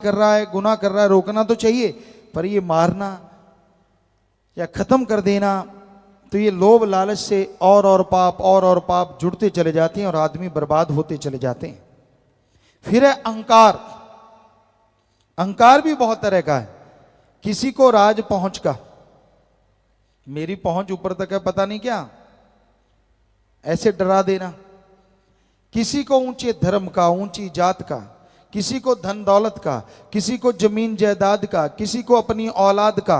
कर रहा है, गुनाह कर रहा है, रोकना तो चाहिए, पर ये मारना या खत्म कर देना, तो ये लोभ लालच से और पाप जुड़ते चले जाते हैं और आदमी बर्बाद होते चले जाते हैं। फिर है अहंकार। अहंकार भी बहुत तरह का है। किसी को राज पहुंच का, मेरी पहुंच ऊपर तक है, पता नहीं क्या, ऐसे डरा देना। किसी को ऊंचे धर्म का, ऊंची जात का, किसी को धन दौलत का, किसी को जमीन जायदाद का, किसी को अपनी औलाद का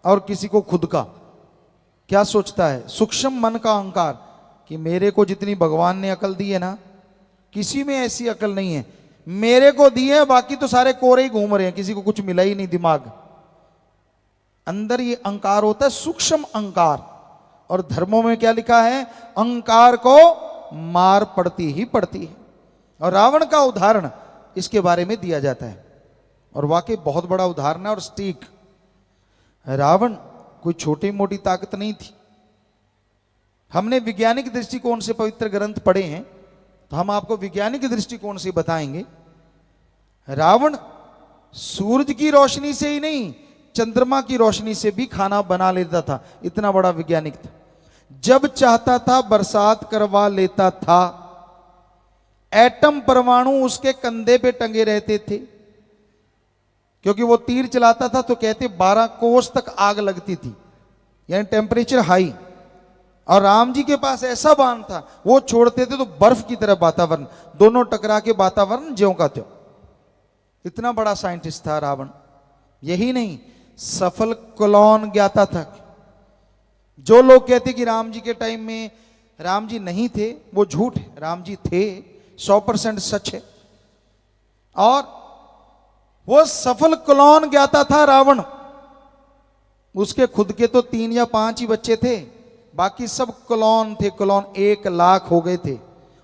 और किसी को खुद का। क्या सोचता है? सूक्ष्म मन का अहंकार कि मेरे को जितनी भगवान ने अकल दी है ना, किसी में ऐसी अकल नहीं है, मेरे को दी है, बाकी तो सारे कोरे ही घूम रहे हैं, किसी को कुछ मिला ही नहीं दिमाग। अंदर ये अहंकार होता है, सूक्ष्म अहंकार। और धर्मों में क्या लिखा है? अहंकार को मार पड़ती ही पड़ती है। और रावण का उदाहरण इसके बारे में दिया जाता है, और वाकई बहुत बड़ा उदाहरण है और सटीक। रावण कोई छोटी मोटी ताकत नहीं थी। हमने वैज्ञानिक दृष्टिकोण से पवित्र ग्रंथ पढ़े हैं, तो हम आपको वैज्ञानिक दृष्टिकोण से बताएंगे। रावण सूरज की रोशनी से ही नहीं, चंद्रमा की रोशनी से भी खाना बना लेता था, इतना बड़ा वैज्ञानिक था। जब चाहता था बरसात करवा लेता था। एटम परमाणु उसके कंधे पे टंगे रहते थे, क्योंकि वो तीर चलाता था तो कहते 12 कोस तक आग लगती थी, यानी टेम्परेचर हाई। और राम जी के पास ऐसा बाण था, वो छोड़ते थे तो बर्फ की तरह वातावरण, दोनों टकरा के वातावरण ज्यों का त्यों। इतना बड़ा साइंटिस्ट था रावण। यही नहीं, सफल क्लोन ज्ञाता था। जो लोग कहते कि राम जी के टाइम में राम जी नहीं थे, वो झूठ है। राम जी थे, 100% सच है। और वो सफल क्लोन ज्ञाता था रावण। उसके खुद के तो 3 या 5 ही बच्चे थे, बाकी सब क्लोन थे। क्लोन 1 लाख हो गए थे।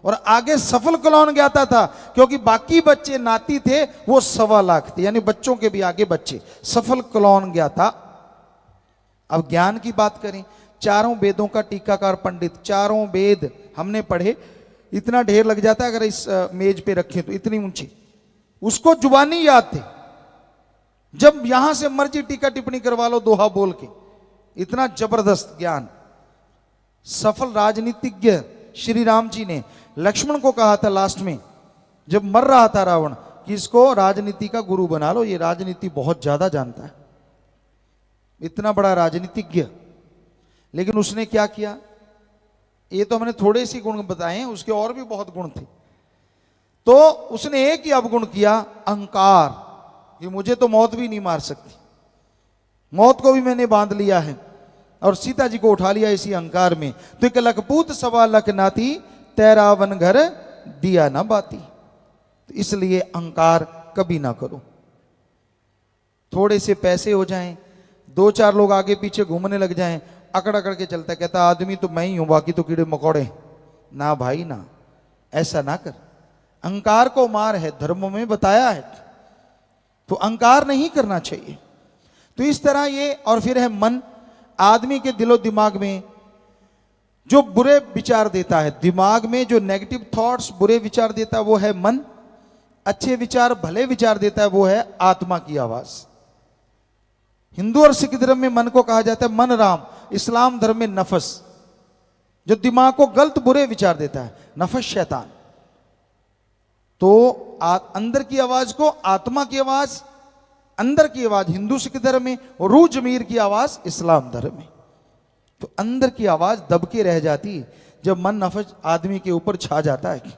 और आगे सफल क्लोन ज्ञाता था, क्योंकि बाकी बच्चे नाती थे, वो 1.25 लाख थे, यानी बच्चों के भी आगे बच्चे। सफल क्लोन ज्ञाता। अब ज्ञान की बात करें, 4 वेदों का टीकाकार पंडित, 4 वेद हमने पढ़े, इतना ढेर लग जाता है अगर इस मेज पे रखें तो, इतनी ऊंची। उसको जुबानी याद थे, जब यहां से मर्जी टीका टिप्पणी करवा लो दोहा बोल के, इतना जबरदस्त ज्ञान। सफल राजनीतिज्ञ श्री राम जी ने लक्ष्मण को कहा था लास्ट में, जब मर रहा था रावण, कि इसको राजनीति का गुरु बना लो, ये राजनीति बहुत ज्यादा जानता है। इतना बड़ा राजनीतिज्ञ। लेकिन उसने क्या किया? ये तो हमने थोड़े से गुण बताए हैं, उसके और भी बहुत गुण थे। तो उसने एक ही अवगुण किया, अहंकार, कि मुझे तो मौत भी नहीं मार सकती, मौत को भी मैंने बांध लिया है। और सीता जी को उठा लिया इसी अहंकार में। तो एक लखपूत 1.25 लाख नाती, तेरा वन घर दिया ना बाती। तो इसलिए अहंकार कभी ना करो। थोड़े से पैसे हो जाएं, 2-4 लोग आगे पीछे घूमने लग जाएं, अकड़ अकड़ के चलता, कहता आदमी तो मैं ही हूं, बाकी तो कीड़े मकोड़े। ना भाई ना, ऐसा ना कर। अहंकार को मार है, धर्मों में बताया है, तो अहंकार नहीं करना चाहिए। तो इस तरह ये। और फिर है मन। आदमी के दिलो दिमाग में जो बुरे विचार देता है, दिमाग में जो नेगेटिव थॉट्स, बुरे विचार देता है, वो है मन। अच्छे विचार, भले विचार देता है, वो है आत्मा की आवाज। हिंदू और सिख धर्म में मन को कहा जाता है मन राम, इस्लाम धर्म में नफस। जो दिमाग को गलत बुरे विचार देता है, नफस शैतान। तो अंदर की आवाज को आत्मा की आवाज, अंदर की आवाज हिंदू सिख धर्म में, और रूह जमीर की आवाज इस्लाम धर्म में। तो अंदर की आवाज दबके रह जाती जब मन नफस आदमी के ऊपर छा जाता है।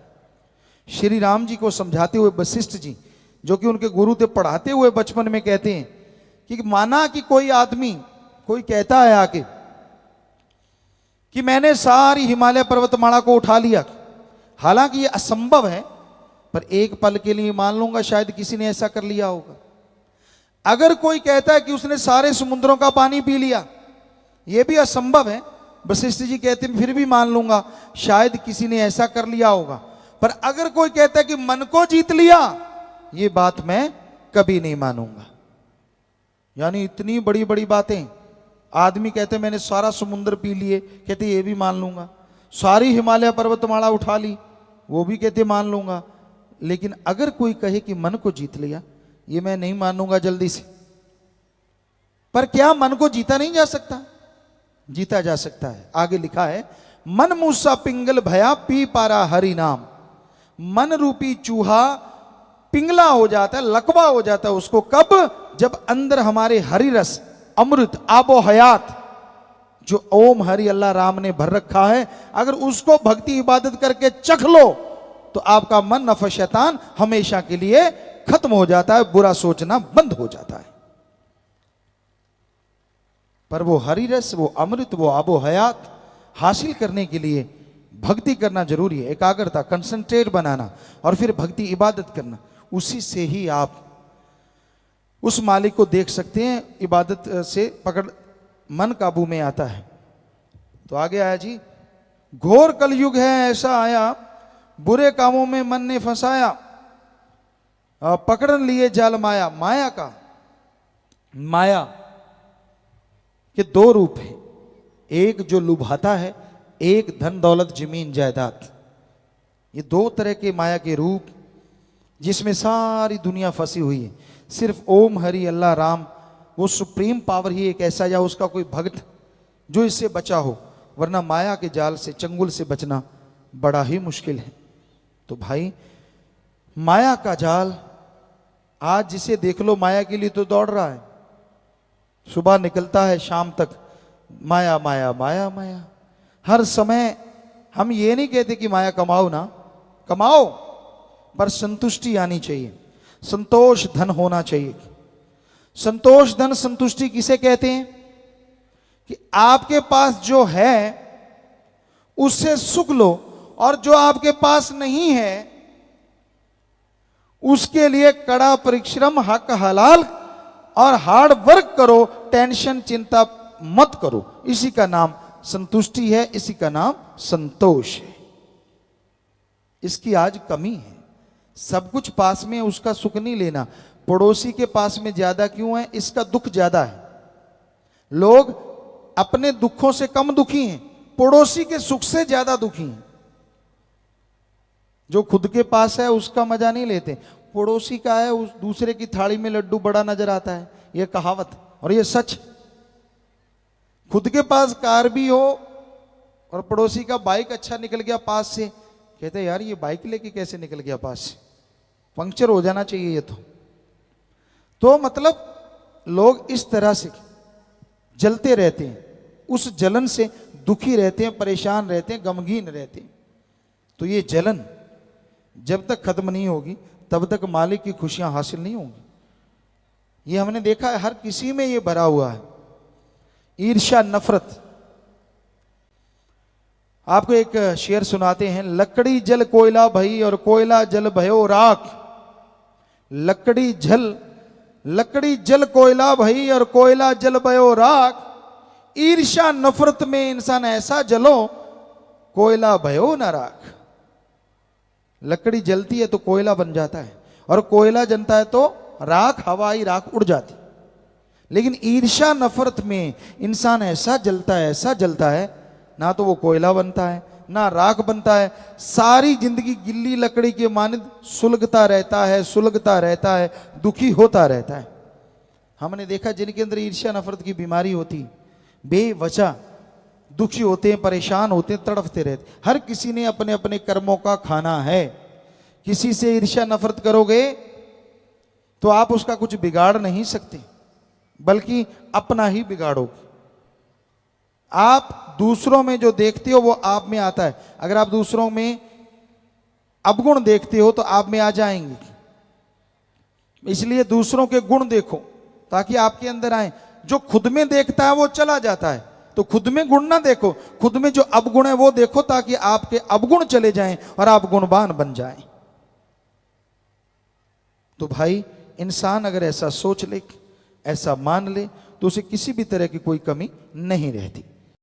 श्री राम जी को समझाते हुए वशिष्ठ जी, जो कि उनके गुरु थे, पढ़ाते हुए बचपन में कहते हैं कि माना कि कोई आदमी, कोई कहता है आके कि मैंने सारी हिमालय पर्वतमाला को उठा लिया, हालांकि ये असंभव है, पर एक पल के लिए मान लूंगा शायद किसी ने ऐसा कर लिया होगा। अगर कोई कहता है कि उसने सारे समुद्रों का पानी पी लिया, यह भी असंभव है, वशिष्ठ जी कहते हैं फिर भी मान लूंगा शायद किसी ने ऐसा कर लिया होगा। पर अगर कोई कहता है कि मन को जीत लिया, यह बात मैं कभी नहीं मानूंगा। यानी इतनी बड़ी बड़ी बातें। आदमी कहते मैंने सारा समुद्र पी लिए, कहते ये भी मान लूंगा। सारी हिमालय पर्वतमाला उठा ली, वो भी कहते मान लूंगा। लेकिन अगर कोई कहे कि मन को जीत लिया, ये मैं नहीं मानूंगा जल्दी से। पर क्या मन को जीता नहीं जा सकता? जीता जा सकता है। आगे लिखा है, मन मूसा पिंगल भया पी पारा हरि नाम। मन रूपी चूहा पिंगला हो जाता है, लकवा हो जाता है उसको कब? जब अंदर हमारे हरि रस, अमृत, आबो हयात जो ओम हरि अल्लाह राम ने भर रखा है, अगर उसको भक्ति इबादत करके चख लो तो आपका मन नफ़ शैतान हमेशा के लिए खत्म हो जाता है, बुरा सोचना बंद हो जाता है। पर वो हरि रस, वो अमृत, वो आबो हयात हासिल करने के लिए भक्ति करना जरूरी है, एकाग्रता, कंसंट्रेट बनाना और फिर भक्ति इबादत करना। उसी से ही आप उस मालिक को देख सकते हैं। इबादत से पकड़ मन काबू में आता है। तो आगे आया जी, घोर कलयुग है ऐसा आया, बुरे कामों में मन ने फंसाया, पकड़ लिए जाल माया। माया का, माया के दो रूप है, एक जो लुभाता है, एक धन दौलत जमीन जायदाद। ये दो तरह के माया के रूप जिसमें सारी दुनिया फंसी हुई है। सिर्फ ओम हरि अल्लाह राम, वो सुप्रीम पावर ही एक ऐसा या उसका कोई भक्त जो इससे बचा हो, वरना माया के जाल से, चंगुल से बचना बड़ा ही मुश्किल है। तो भाई माया का जाल, आज जिसे देख लो माया के लिए तो दौड़ रहा है, सुबह निकलता है शाम तक माया माया माया माया। हर समय हम ये नहीं कहते कि माया कमाओ ना, कमाओ, पर संतुष्टि आनी चाहिए, संतोष धन होना चाहिए। संतोष धन संतुष्टि किसे कहते हैं? कि आपके पास जो है उससे सुख लो, और जो आपके पास नहीं है उसके लिए कड़ा परिश्रम, हक हलाल और हार्ड वर्क करो, टेंशन चिंता मत करो। इसी का नाम संतुष्टि है, इसी का नाम संतोष है। इसकी आज कमी है। सब कुछ पास में, उसका सुख नहीं लेना। पड़ोसी के पास में ज्यादा क्यों है? इसका दुख ज्यादा है। लोग अपने दुखों से कम दुखी हैं, पड़ोसी के सुख से ज्यादा दुखी हैं। जो खुद के पास है उसका मजा नहीं लेते, पड़ोसी का है, उस दूसरे की थाली में लड्डू बड़ा नजर आता है। यह कहावत और यह सच। खुद के पास कार भी हो और पड़ोसी का बाइक अच्छा निकल गया पास से, कहते यार ये बाइक लेके कैसे निकल गया पास से, पंक्चर हो जाना चाहिए ये तो मतलब लोग इस तरह से जलते रहते हैं, उस जलन से दुखी रहते हैं, परेशान रहते हैं, गमगीन रहते हैं। तो ये जलन जब तक खत्म नहीं होगी तब तक मालिक की खुशियां हासिल नहीं होंगी। ये हमने देखा है, हर किसी में ये भरा हुआ है, ईर्ष्या, नफरत। आपको एक शेर सुनाते हैं, लकड़ी जल कोयला भई और कोयला जल भयो राख। लकड़ी जल कोयला भई और कोयला जल भयो राख। ईर्ष्या नफरत में इंसान ऐसा जलो, कोयला भयो न राख। लकड़ी जलती है तो कोयला बन जाता है, और कोयला जलता है तो राख, हवाई राख उड़ जाती। लेकिन ईर्ष्या नफरत में इंसान ऐसा जलता है, ऐसा जलता है, ना तो वो कोयला बनता है ना राख बनता है। सारी जिंदगी गिल्ली लकड़ी के मानिंद सुलगता रहता है, दुखी होता रहता है। हमने देखा जिनके अंदर ईर्ष्या नफरत की बीमारी होती, बेवजह दुखी होते हैं, परेशान होते हैं, तड़फते रहते। हर किसी ने अपने अपने कर्मों का खाना है। किसी से ईर्ष्या नफरत करोगे तो आप उसका कुछ बिगाड़ नहीं सकते, बल्कि अपना ही बिगाड़ोगे। आप दूसरों में जो देखते हो वो आप में आता है। अगर आप दूसरों में अवगुण देखते हो तो आप में आ जाएंगे। इसलिए दूसरों के गुण देखो ताकि आपके अंदर आए। जो खुद में देखता है वो चला जाता है, तो खुद में गुण ना देखो, खुद में जो अवगुण है वो देखो, ताकि आपके अवगुण चले जाएं और आप गुणवान बन जाएं। तो भाई इंसान अगर ऐसा सोच ले, ऐसा मान ले, तो उसे किसी भी तरह की कोई कमी नहीं रहती।